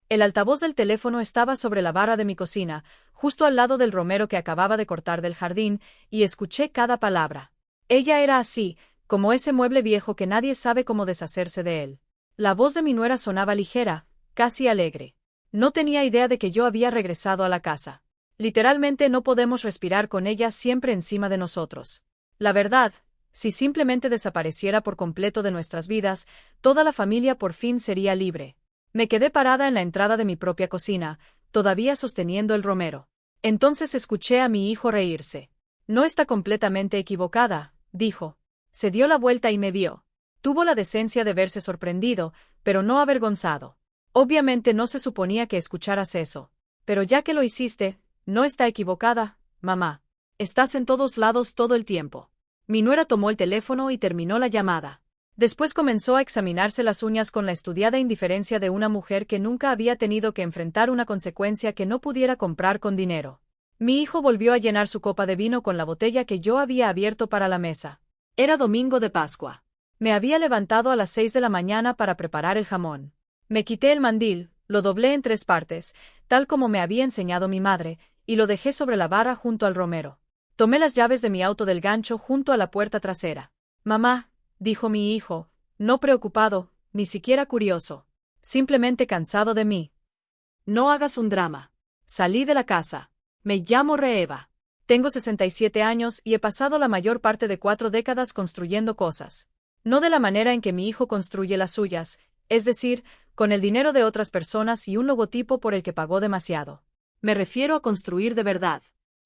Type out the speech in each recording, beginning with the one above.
El altavoz del teléfono estaba sobre la barra de mi cocina, justo al lado del romero que acababa de cortar del jardín, y escuché cada palabra. Ella era así, como ese mueble viejo que nadie sabe cómo deshacerse de él. La voz de mi nuera sonaba ligera, casi alegre. No tenía idea de que yo había regresado a la casa. Literalmente no podemos respirar con ella siempre encima de nosotros. La verdad, si simplemente desapareciera por completo de nuestras vidas, toda la familia por fin sería libre. Me quedé parada en la entrada de mi propia cocina, todavía sosteniendo el romero. Entonces escuché a mi hijo reírse. No está completamente equivocada, dijo. Se dio la vuelta y me vio. Tuvo la decencia de verse sorprendido, pero no avergonzado. Obviamente no se suponía que escucharas eso. Pero ya que lo hiciste, no está equivocada, mamá. Estás en todos lados todo el tiempo. Mi nuera tomó el teléfono y terminó la llamada. Después comenzó a examinarse las uñas con la estudiada indiferencia de una mujer que nunca había tenido que enfrentar una consecuencia que no pudiera comprar con dinero. Mi hijo volvió a llenar su copa de vino con la botella que yo había abierto para la mesa. Era domingo de Pascua. Me había levantado a las 6 de la mañana para preparar el jamón. Me quité el mandil, lo doblé en 3 partes, tal como me había enseñado mi madre, y lo dejé sobre la barra junto al romero. Tomé las llaves de mi auto del gancho junto a la puerta trasera. Mamá, dijo mi hijo, no preocupado, ni siquiera curioso. Simplemente cansado de mí. No hagas un drama. Salí de la casa. Me llamo Reeva. Tengo 67 años y he pasado la mayor parte de 4 décadas construyendo cosas. No de la manera en que mi hijo construye las suyas, es decir, con el dinero de otras personas y un logotipo por el que pagó demasiado. Me refiero a construir de verdad.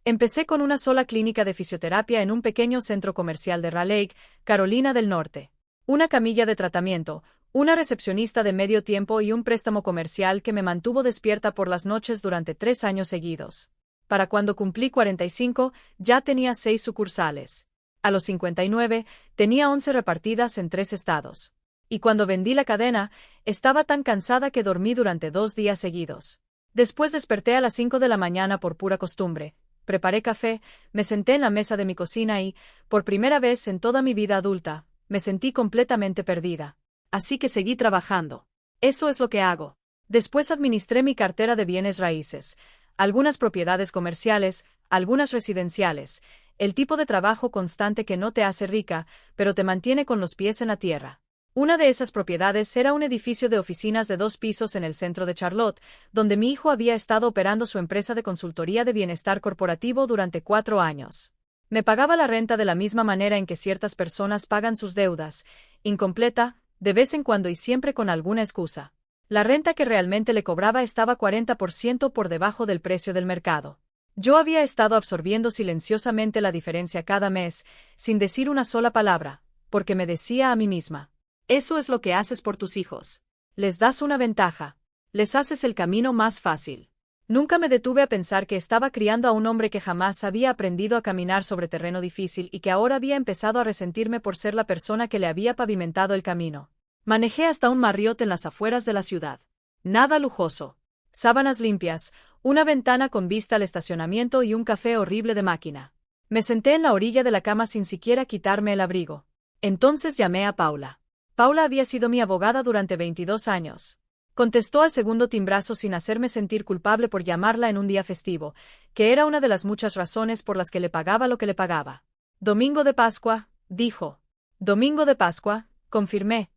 Empecé con una sola clínica de fisioterapia en un pequeño centro comercial de Raleigh, Carolina del Norte. Una camilla de tratamiento, una recepcionista de medio tiempo y un préstamo comercial que me mantuvo despierta por las noches durante 3 años seguidos. Para cuando cumplí 45, ya tenía 6 sucursales. A los 59, tenía 11 repartidas en 3 estados. Y cuando vendí la cadena, estaba tan cansada que dormí durante 2 días seguidos. Después desperté a las 5 de la mañana por pura costumbre. Preparé café, me senté en la mesa de mi cocina y, por primera vez en toda mi vida adulta, me sentí completamente perdida. Así que seguí trabajando. Eso es lo que hago. Después administré mi cartera de bienes raíces, algunas propiedades comerciales, algunas residenciales, el tipo de trabajo constante que no te hace rica, pero te mantiene con los pies en la tierra. Una de esas propiedades era un edificio de oficinas de 2 pisos en el centro de Charlotte, donde mi hijo había estado operando su empresa de consultoría de bienestar corporativo durante 4 años. Me pagaba la renta de la misma manera en que ciertas personas pagan sus deudas, incompleta, de vez en cuando y siempre con alguna excusa. La renta que realmente le cobraba estaba 40% por debajo del precio del mercado. Yo había estado absorbiendo silenciosamente la diferencia cada mes, sin decir una sola palabra, porque me decía a mí misma: eso es lo que haces por tus hijos. Les das una ventaja. Les haces el camino más fácil. Nunca me detuve a pensar que estaba criando a un hombre que jamás había aprendido a caminar sobre terreno difícil y que ahora había empezado a resentirme por ser la persona que le había pavimentado el camino. Manejé hasta un Marriott en las afueras de la ciudad. Nada lujoso. Sábanas limpias, una ventana con vista al estacionamiento y un café horrible de máquina. Me senté en la orilla de la cama sin siquiera quitarme el abrigo. Entonces llamé a Paula. Paula había sido mi abogada durante 22 años. Contestó al segundo timbrazo sin hacerme sentir culpable por llamarla en un día festivo, que era una de las muchas razones por las que le pagaba lo que le pagaba. Domingo de Pascua, dijo. Domingo de Pascua, confirmé.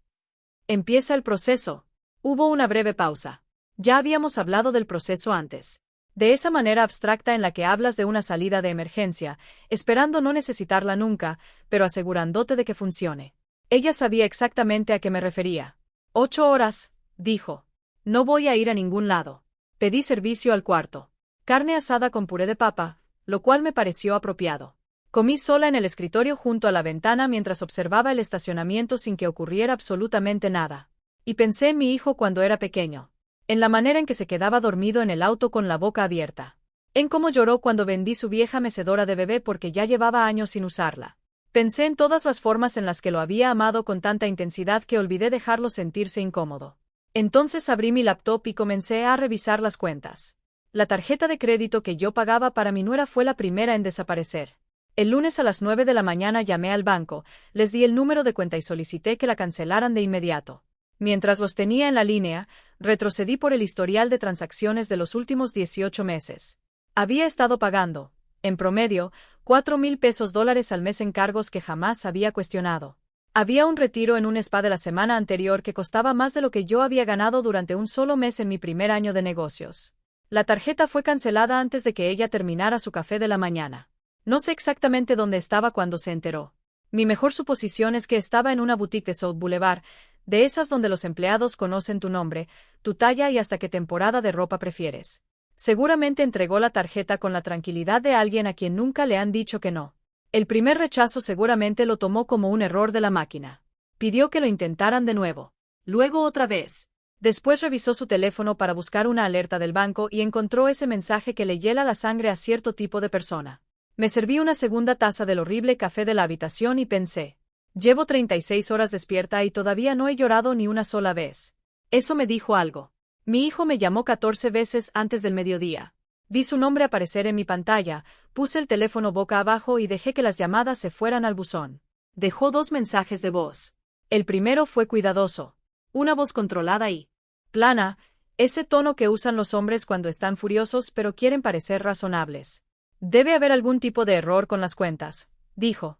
Empieza el proceso. Hubo una breve pausa. Ya habíamos hablado del proceso antes. De esa manera abstracta en la que hablas de una salida de emergencia, esperando no necesitarla nunca, pero asegurándote de que funcione. Ella sabía exactamente a qué me refería. 8 horas, dijo. No voy a ir a ningún lado. Pedí servicio al cuarto. Carne asada con puré de papa, lo cual me pareció apropiado. Comí sola en el escritorio junto a la ventana mientras observaba el estacionamiento sin que ocurriera absolutamente nada. Y pensé en mi hijo cuando era pequeño. En la manera en que se quedaba dormido en el auto con la boca abierta. En cómo lloró cuando vendí su vieja mecedora de bebé porque ya llevaba años sin usarla. Pensé en todas las formas en las que lo había amado con tanta intensidad que olvidé dejarlo sentirse incómodo. Entonces abrí mi laptop y comencé a revisar las cuentas. La tarjeta de crédito que yo pagaba para mi nuera fue la primera en desaparecer. El lunes a las 9 de la mañana llamé al banco, les di el número de cuenta y solicité que la cancelaran de inmediato. Mientras los tenía en la línea, Retrocedí por el historial de transacciones de los últimos 18 meses. Había estado pagando, en promedio, 4,000 pesos dólares al mes en cargos que jamás había cuestionado. Había un retiro en un spa de la semana anterior que costaba más de lo que yo había ganado durante un solo mes en mi primer año de negocios. La tarjeta fue cancelada antes de que ella terminara su café de la mañana. No sé exactamente dónde estaba cuando se enteró. Mi mejor suposición es que estaba en una boutique de South Boulevard, de esas donde los empleados conocen tu nombre, tu talla y hasta qué temporada de ropa prefieres. Seguramente entregó la tarjeta con la tranquilidad de alguien a quien nunca le han dicho que no. El primer rechazo seguramente lo tomó como un error de la máquina. Pidió que lo intentaran de nuevo. Luego otra vez. Después revisó su teléfono para buscar una alerta del banco y encontró ese mensaje que le hiela la sangre a cierto tipo de persona. Me serví una segunda taza del horrible café de la habitación y pensé. Llevo 36 horas despierta y todavía no he llorado ni una sola vez. Eso me dijo algo. Mi hijo me llamó 14 veces antes del mediodía. Vi su nombre aparecer en mi pantalla, puse el teléfono boca abajo y dejé que las llamadas se fueran al buzón. Dejó 2 mensajes de voz. El primero fue cuidadoso. Una voz controlada y plana, ese tono que usan los hombres cuando están furiosos pero quieren parecer razonables. Debe haber algún tipo de error con las cuentas, dijo.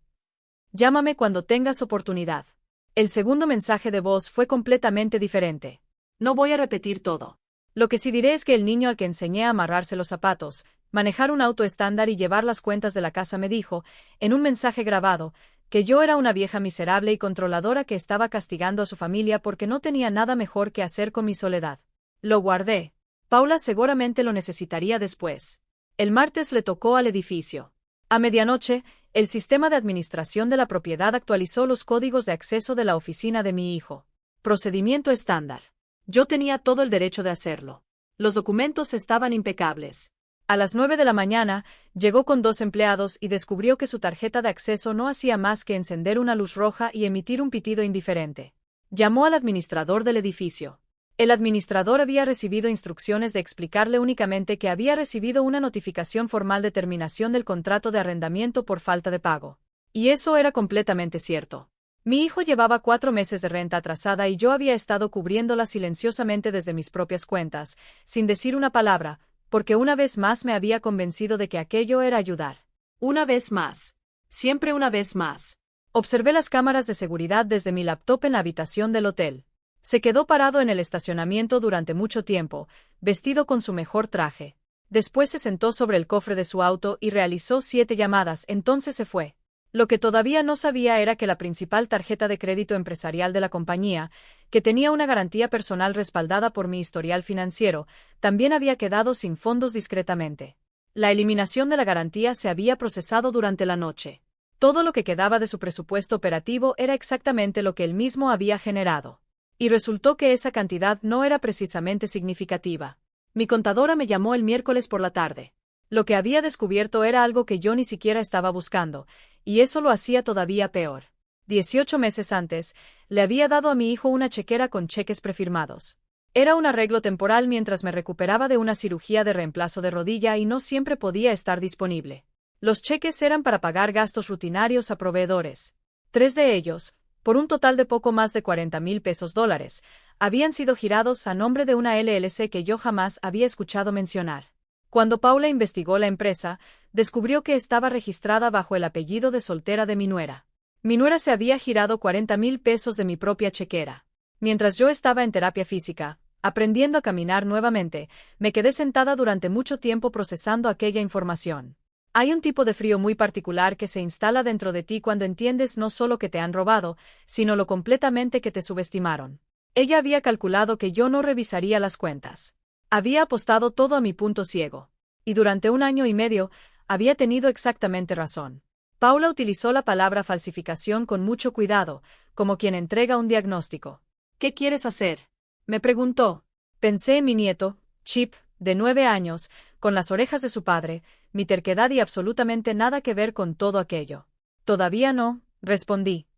Llámame cuando tengas oportunidad. El segundo mensaje de voz fue completamente diferente. No voy a repetir todo. Lo que sí diré es que el niño al que enseñé a amarrarse los zapatos, manejar un auto estándar y llevar las cuentas de la casa me dijo, en un mensaje grabado, que yo era una vieja miserable y controladora que estaba castigando a su familia porque no tenía nada mejor que hacer con mi soledad. Lo guardé. Paula seguramente lo necesitaría después. El martes le tocó al edificio. A medianoche, el sistema de administración de la propiedad actualizó los códigos de acceso de la oficina de mi hijo. Procedimiento estándar. Yo tenía todo el derecho de hacerlo. Los documentos estaban impecables. A las 9 de la mañana, llegó con 2 empleados y descubrió que su tarjeta de acceso no hacía más que encender una luz roja y emitir un pitido indiferente. Llamó al administrador del edificio. El administrador había recibido instrucciones de explicarle únicamente que había recibido una notificación formal de terminación del contrato de arrendamiento por falta de pago. Y eso era completamente cierto. Mi hijo llevaba 4 meses de renta atrasada y yo había estado cubriéndola silenciosamente desde mis propias cuentas, sin decir una palabra, porque una vez más me había convencido de que aquello era ayudar. Una vez más. Siempre una vez más. Observé las cámaras de seguridad desde mi laptop en la habitación del hotel. Se quedó parado en el estacionamiento durante mucho tiempo, vestido con su mejor traje. Después se sentó sobre el cofre de su auto y realizó 7 llamadas, entonces se fue. Lo que todavía no sabía era que la principal tarjeta de crédito empresarial de la compañía, que tenía una garantía personal respaldada por mi historial financiero, también había quedado sin fondos discretamente. La eliminación de la garantía se había procesado durante la noche. Todo lo que quedaba de su presupuesto operativo era exactamente lo que él mismo había generado. Y resultó que esa cantidad no era precisamente significativa. Mi contadora me llamó el miércoles por la tarde. Lo que había descubierto era algo que yo ni siquiera estaba buscando, y eso lo hacía todavía peor. 18 meses antes, le había dado a mi hijo una chequera con cheques prefirmados. Era un arreglo temporal mientras me recuperaba de una cirugía de reemplazo de rodilla y no siempre podía estar disponible. Los cheques eran para pagar gastos rutinarios a proveedores. 3 de ellos, por un total de poco más de 40,000 pesos dólares, habían sido girados a nombre de una LLC que yo jamás había escuchado mencionar. Cuando Paula investigó la empresa, descubrió que estaba registrada bajo el apellido de soltera de mi nuera. Mi nuera se había girado 40,000 pesos de mi propia chequera. Mientras yo estaba en terapia física, aprendiendo a caminar nuevamente, me quedé sentada durante mucho tiempo procesando aquella información. Hay un tipo de frío muy particular que se instala dentro de ti cuando entiendes no solo que te han robado, sino lo completamente que te subestimaron. Ella había calculado que yo no revisaría las cuentas. Había apostado todo a mi punto ciego. Y durante 1 año y medio, había tenido exactamente razón. Paula utilizó la palabra falsificación con mucho cuidado, como quien entrega un diagnóstico. ¿Qué quieres hacer?, me preguntó. Pensé en mi nieto, Chip, de 9 años, con las orejas de su padre, mi terquedad y absolutamente nada que ver con todo aquello. Todavía no, respondí.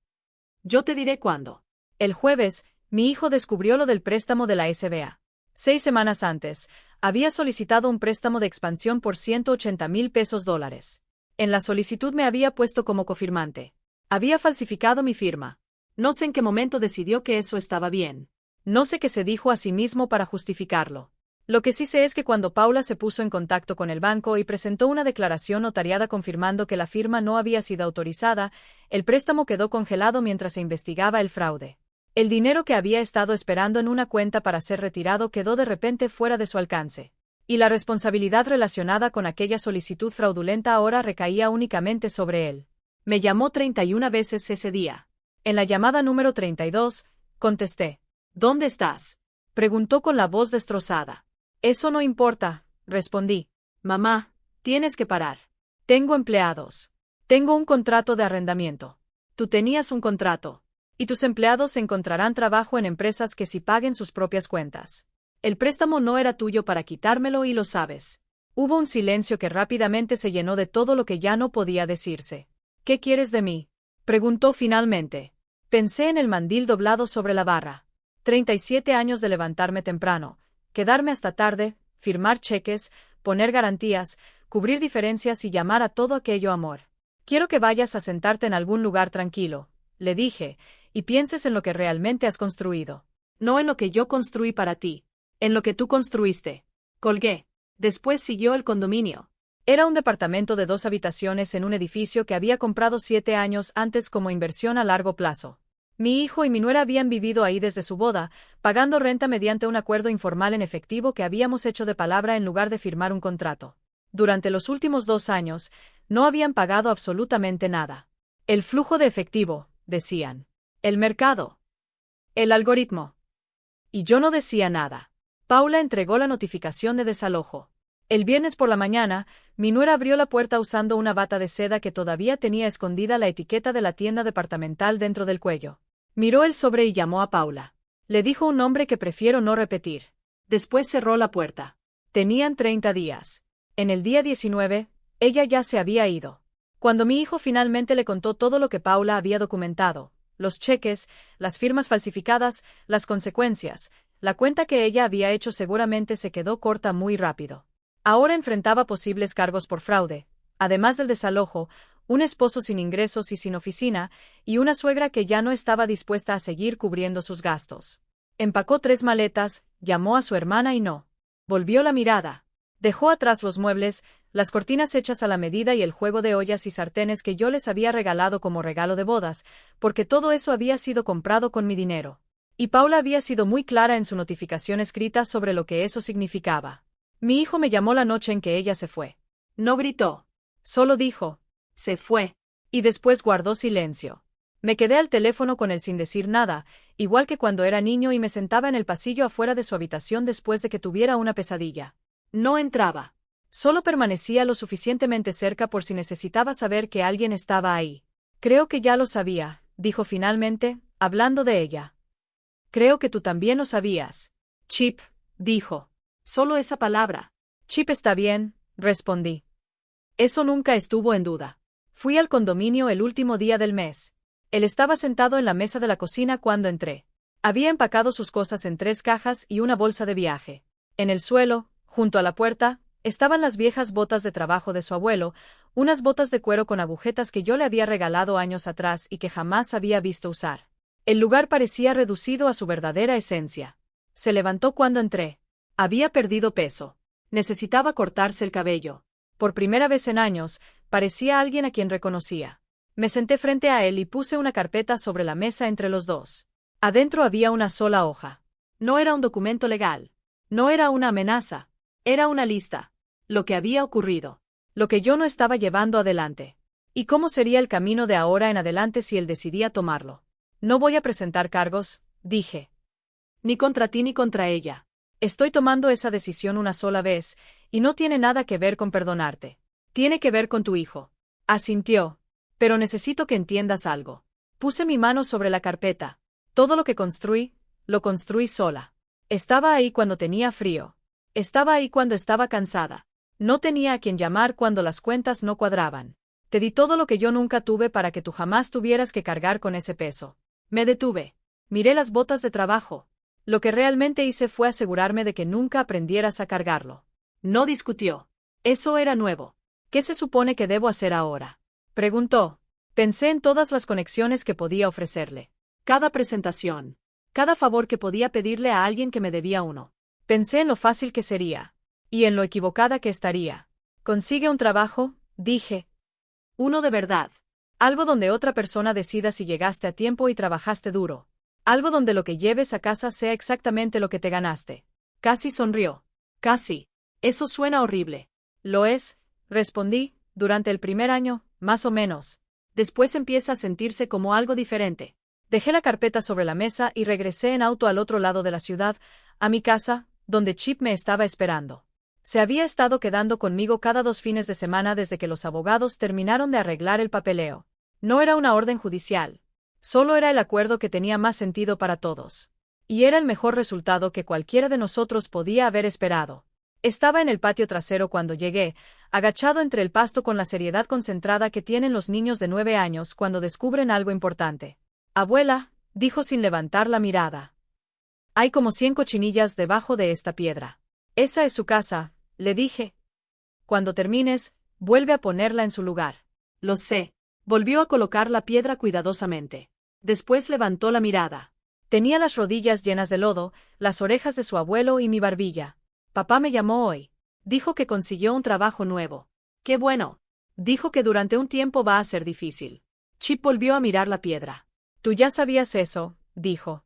Yo te diré cuándo. El jueves, mi hijo descubrió lo del préstamo de la SBA. 6 semanas antes, había solicitado un préstamo de expansión por 180,000 pesos dólares. En la solicitud me había puesto como cofirmante. Había falsificado mi firma. No sé en qué momento decidió que eso estaba bien. No sé qué se dijo a sí mismo para justificarlo. Lo que sí sé es que cuando Paula se puso en contacto con el banco y presentó una declaración notariada confirmando que la firma no había sido autorizada, el préstamo quedó congelado mientras se investigaba el fraude. El dinero que había estado esperando en una cuenta para ser retirado quedó de repente fuera de su alcance. Y la responsabilidad relacionada con aquella solicitud fraudulenta ahora recaía únicamente sobre él. Me llamó 31 veces ese día. En la llamada número 32, contesté. ¿Dónde estás?, preguntó con la voz destrozada. Eso no importa, respondí. Mamá, tienes que parar. Tengo empleados. Tengo un contrato de arrendamiento. Tú tenías un contrato. Y tus empleados encontrarán trabajo en empresas que sí paguen sus propias cuentas. El préstamo no era tuyo para quitármelo y lo sabes. Hubo un silencio que rápidamente se llenó de todo lo que ya no podía decirse. ¿Qué quieres de mí?, preguntó finalmente. Pensé en el mandil doblado sobre la barra. 37 años de levantarme temprano, quedarme hasta tarde, firmar cheques, poner garantías, cubrir diferencias y llamar a todo aquello amor. Quiero que vayas a sentarte en algún lugar tranquilo, le dije, y pienses en lo que realmente has construido. No en lo que yo construí para ti, en lo que tú construiste. Colgué. Después siguió el condominio. Era un departamento de 2 habitaciones en un edificio que había comprado 7 años antes como inversión a largo plazo. Mi hijo y mi nuera habían vivido ahí desde su boda, pagando renta mediante un acuerdo informal en efectivo que habíamos hecho de palabra en lugar de firmar un contrato. Durante los últimos 2 años, no habían pagado absolutamente nada. El flujo de efectivo, decían. El mercado. El algoritmo. Y yo no decía nada. Paula entregó la notificación de desalojo. El viernes por la mañana, mi nuera abrió la puerta usando una bata de seda que todavía tenía escondida la etiqueta de la tienda departamental dentro del cuello. Miró el sobre y llamó a Paula. Le dijo un nombre que prefiero no repetir. Después cerró la puerta. Tenían 30 días. En el día 19, ella ya se había ido. Cuando mi hijo finalmente le contó todo lo que Paula había documentado, los cheques, las firmas falsificadas, las consecuencias, la cuenta que ella había hecho seguramente se quedó corta muy rápido. Ahora enfrentaba posibles cargos por fraude, además del desalojo, un esposo sin ingresos y sin oficina, y una suegra que ya no estaba dispuesta a seguir cubriendo sus gastos. Empacó 3 maletas, llamó a su hermana y no. Volvió la mirada. Dejó atrás los muebles, las cortinas hechas a la medida y el juego de ollas y sartenes que yo les había regalado como regalo de bodas, porque todo eso había sido comprado con mi dinero. Y Paula había sido muy clara en su notificación escrita sobre lo que eso significaba. Mi hijo me llamó la noche en que ella se fue. No gritó. Solo dijo, se fue. Y después guardó silencio. Me quedé al teléfono con él sin decir nada, igual que cuando era niño y me sentaba en el pasillo afuera de su habitación después de que tuviera una pesadilla. No entraba. Solo permanecía lo suficientemente cerca por si necesitaba saber que alguien estaba ahí. Creo que ya lo sabía, dijo finalmente, hablando de ella. Creo que tú también lo sabías. Chip, dijo. Solo esa palabra. Chip está bien, respondí. Eso nunca estuvo en duda. Fui al condominio el último día del mes. Él estaba sentado en la mesa de la cocina cuando entré. Había empacado sus cosas en 3 cajas y una bolsa de viaje. En el suelo, junto a la puerta, estaban las viejas botas de trabajo de su abuelo, unas botas de cuero con agujetas que yo le había regalado años atrás y que jamás había visto usar. El lugar parecía reducido a su verdadera esencia. Se levantó cuando entré. Había perdido peso. Necesitaba cortarse el cabello. Por primera vez en años, parecía alguien a quien reconocía. Me senté frente a él y puse una carpeta sobre la mesa entre los dos. Adentro había una sola hoja. No era un documento legal. No era una amenaza. Era una lista. Lo que había ocurrido. Lo que yo no estaba llevando adelante. ¿Y cómo sería el camino de ahora en adelante si él decidía tomarlo? No voy a presentar cargos, dije. Ni contra ti ni contra ella. Estoy tomando esa decisión una sola vez, y no tiene nada que ver con perdonarte. Tiene que ver con tu hijo. Asintió. Pero necesito que entiendas algo. Puse mi mano sobre la carpeta. Todo lo que construí, lo construí sola. Estaba ahí cuando tenía frío. Estaba ahí cuando estaba cansada. No tenía a quien llamar cuando las cuentas no cuadraban. Te di todo lo que yo nunca tuve para que tú jamás tuvieras que cargar con ese peso. Me detuve. Miré las botas de trabajo. Lo que realmente hice fue asegurarme de que nunca aprendieras a cargarlo. No discutió. Eso era nuevo. ¿Qué se supone que debo hacer ahora?, preguntó. Pensé en todas las conexiones que podía ofrecerle. Cada presentación. Cada favor que podía pedirle a alguien que me debía uno. Pensé en lo fácil que sería. Y en lo equivocada que estaría. Consigue un trabajo, dije. Uno de verdad. Algo donde otra persona decida si llegaste a tiempo y trabajaste duro. Algo donde lo que lleves a casa sea exactamente lo que te ganaste. Casi sonrió. Casi. Eso suena horrible. Lo es, respondí, durante el primer año, más o menos. Después empieza a sentirse como algo diferente. Dejé la carpeta sobre la mesa y regresé en auto al otro lado de la ciudad, a mi casa, donde Chip me estaba esperando. Se había estado quedando conmigo cada 2 fines de semana desde que los abogados terminaron de arreglar el papeleo. No era una orden judicial. Solo era el acuerdo que tenía más sentido para todos. Y era el mejor resultado que cualquiera de nosotros podía haber esperado. Estaba en el patio trasero cuando llegué, agachado entre el pasto con la seriedad concentrada que tienen los niños de 9 años cuando descubren algo importante. Abuela, dijo sin levantar la mirada. Hay como 100 cochinillas debajo de esta piedra. Esa es su casa, le dije. Cuando termines, vuelve a ponerla en su lugar. Lo sé. Volvió a colocar la piedra cuidadosamente. Después levantó la mirada. Tenía las rodillas llenas de lodo, las orejas de su abuelo y mi barbilla. Papá me llamó hoy. Dijo que consiguió un trabajo nuevo. ¡Qué bueno! Dijo que durante un tiempo va a ser difícil. Chip volvió a mirar la piedra. Tú ya sabías eso, dijo.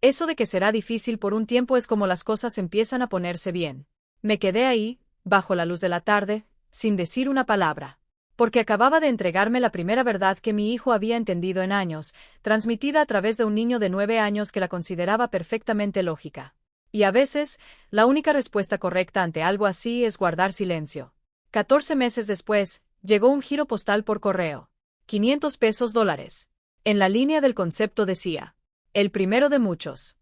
Eso de que será difícil por un tiempo es como las cosas empiezan a ponerse bien. Me quedé ahí, bajo la luz de la tarde, sin decir una palabra. Porque acababa de entregarme la primera verdad que mi hijo había entendido en años, transmitida a través de un niño de 9 años que la consideraba perfectamente lógica. Y a veces, la única respuesta correcta ante algo así es guardar silencio. 14 meses después, llegó un giro postal por correo. $500. En la línea del concepto decía, el primero de muchos.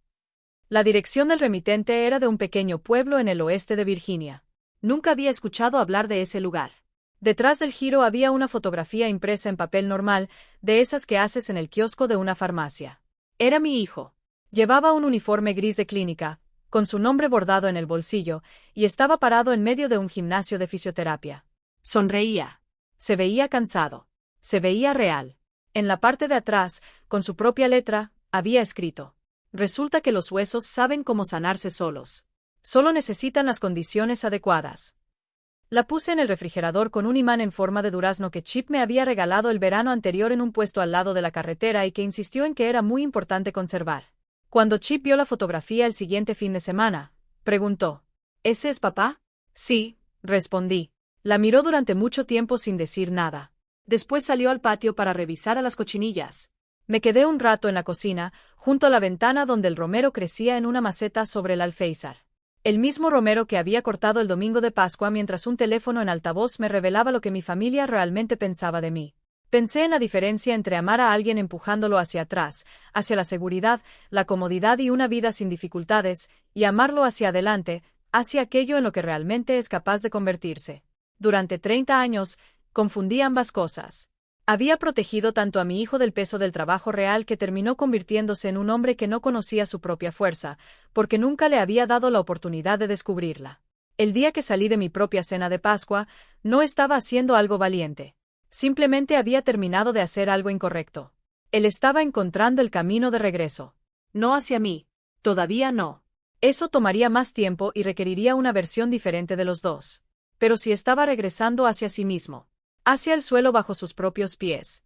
La dirección del remitente era de un pequeño pueblo en el oeste de Virginia. Nunca había escuchado hablar de ese lugar. Detrás del giro había una fotografía impresa en papel normal, de esas que haces en el kiosco de una farmacia. Era mi hijo. Llevaba un uniforme gris de clínica, con su nombre bordado en el bolsillo, y estaba parado en medio de un gimnasio de fisioterapia. Sonreía. Se veía cansado. Se veía real. En la parte de atrás, con su propia letra, había escrito: resulta que los huesos saben cómo sanarse solos. Solo necesitan las condiciones adecuadas. La puse en el refrigerador con un imán en forma de durazno que Chip me había regalado el verano anterior en un puesto al lado de la carretera y que insistió en que era muy importante conservar. Cuando Chip vio la fotografía el siguiente fin de semana, preguntó: ¿Ese es papá? Sí, respondí. La miró durante mucho tiempo sin decir nada. Después salió al patio para revisar a las cochinillas. Me quedé un rato en la cocina, junto a la ventana donde el romero crecía en una maceta sobre el alféizar. El mismo romero que había cortado el domingo de Pascua mientras un teléfono en altavoz me revelaba lo que mi familia realmente pensaba de mí. Pensé en la diferencia entre amar a alguien empujándolo hacia atrás, hacia la seguridad, la comodidad y una vida sin dificultades, y amarlo hacia adelante, hacia aquello en lo que realmente es capaz de convertirse. Durante 30 años, confundí ambas cosas. Había protegido tanto a mi hijo del peso del trabajo real que terminó convirtiéndose en un hombre que no conocía su propia fuerza, porque nunca le había dado la oportunidad de descubrirla. El día que salí de mi propia cena de Pascua, no estaba haciendo algo valiente. Simplemente había terminado de hacer algo incorrecto. Él estaba encontrando el camino de regreso. No hacia mí. Todavía no. Eso tomaría más tiempo y requeriría una versión diferente de los dos. Pero si estaba regresando hacia sí mismo. Hacia el suelo bajo sus propios pies.